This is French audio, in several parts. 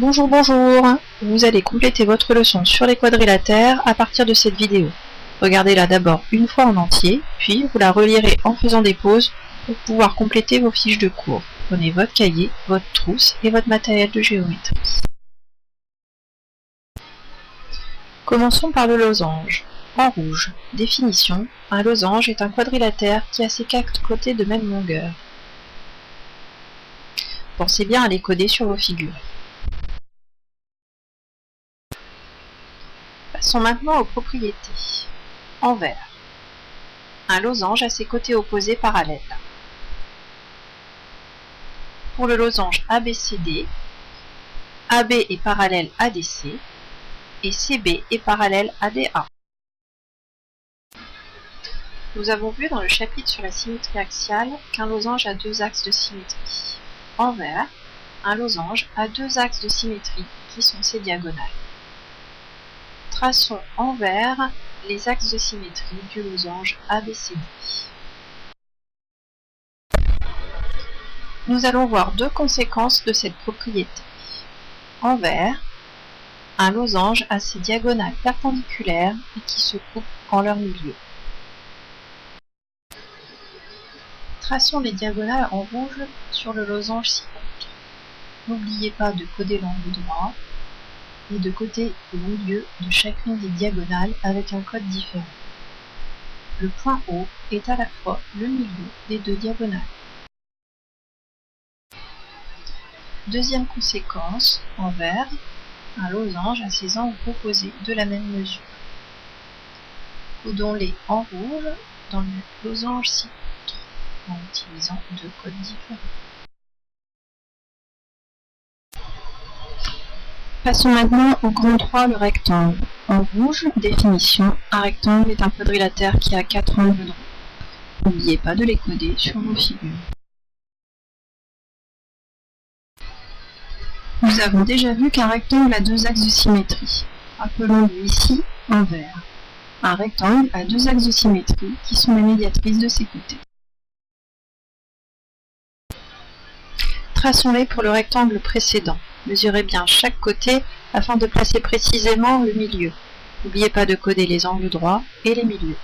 Bonjour, bonjour. Vous allez compléter votre leçon sur les quadrilatères à partir de cette vidéo. Regardez-la d'abord une fois en entier, puis vous la relirez en faisant des pauses pour pouvoir compléter vos fiches de cours. Prenez votre cahier, votre trousse et votre matériel de géométrie. Commençons par le losange. En rouge, définition, un losange est un quadrilatère qui a ses 4 côtés de même longueur. Pensez bien à les coder sur vos figures. Passons maintenant aux propriétés. En vert, un losange a ses côtés opposés parallèles. Pour le losange ABCD, AB est parallèle à DC et CB est parallèle à DA. Nous avons vu dans le chapitre sur la symétrie axiale qu'un losange a 2 axes de symétrie. En vert, un losange a 2 axes de symétrie qui sont ses diagonales. Traçons en vert les axes de symétrie du losange ABCD. Nous allons voir 2 conséquences de cette propriété. En vert, un losange a ses diagonales perpendiculaires et qui se coupent en leur milieu. Traçons les diagonales en rouge sur le losange ci-contre. N'oubliez pas de coder l'angle droit et de coder le milieu de chacune des diagonales avec un code différent. Le point haut est à la fois le milieu des 2 diagonales. Deuxième conséquence, en vert, un losange a ses angles opposés de la même mesure. Codons-les en rouge dans le losange ci-contre en utilisant 2 codes différents. Passons maintenant au grand 3, le rectangle. En rouge, définition, un rectangle est un quadrilatère qui a 4 angles droits. N'oubliez pas de les coder sur vos figures. Nous avons déjà vu qu'un rectangle a 2 axes de symétrie. Appelons-le ici en vert. Un rectangle a 2 axes de symétrie qui sont les médiatrices de ses côtés. Traçons-les pour le rectangle précédent. Mesurez bien chaque côté afin de placer précisément le milieu. N'oubliez pas de coder les angles droits et les milieux.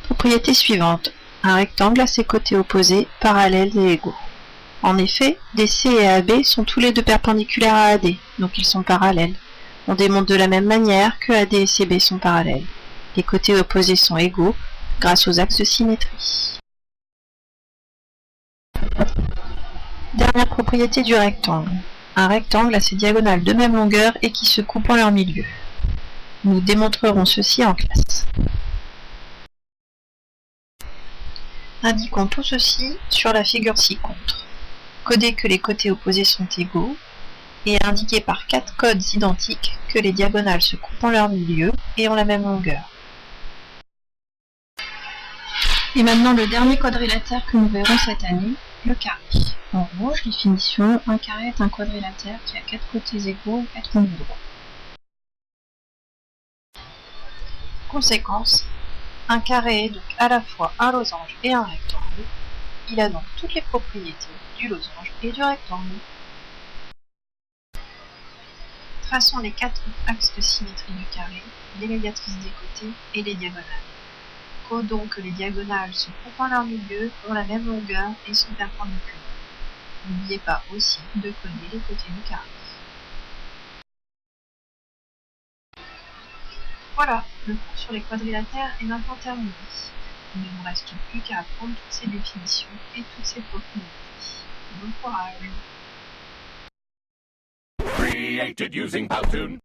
Propriété suivante. Un rectangle a ses côtés opposés, parallèles et égaux. En effet, DC et AB sont tous les deux perpendiculaires à AD, donc ils sont parallèles. On démontre de la même manière que AD et CB sont parallèles. Les côtés opposés sont égaux grâce aux axes de symétrie. Dernière propriété du rectangle. Un rectangle a ses diagonales de même longueur et qui se coupent en leur milieu. Nous démontrerons ceci en classe. Indiquons tout ceci sur la figure ci-contre. Codez que les côtés opposés sont égaux et indiquez par 4 codes identiques que les diagonales se coupent en leur milieu et ont la même longueur. Et maintenant le dernier quadrilatère que nous verrons cette année, le carré. En rouge, définition, un carré est un quadrilatère qui a 4 côtés égaux et 4 angles droits. Conséquence, un carré est donc à la fois un losange et un rectangle. Il a donc toutes les propriétés du losange et du rectangle. Traçons les 4 axes de symétrie du carré, les médiatrices des côtés et les diagonales. Codons que les diagonales se coupent en leur milieu, ont la même longueur et sont perpendiculaires. N'oubliez pas aussi de coder les côtés du carré. Voilà, le cours sur les quadrilatères est maintenant terminé. Il ne nous reste plus qu'à apprendre toutes ces définitions et toutes ces propriétés. Bon courage! Created using Powtoon.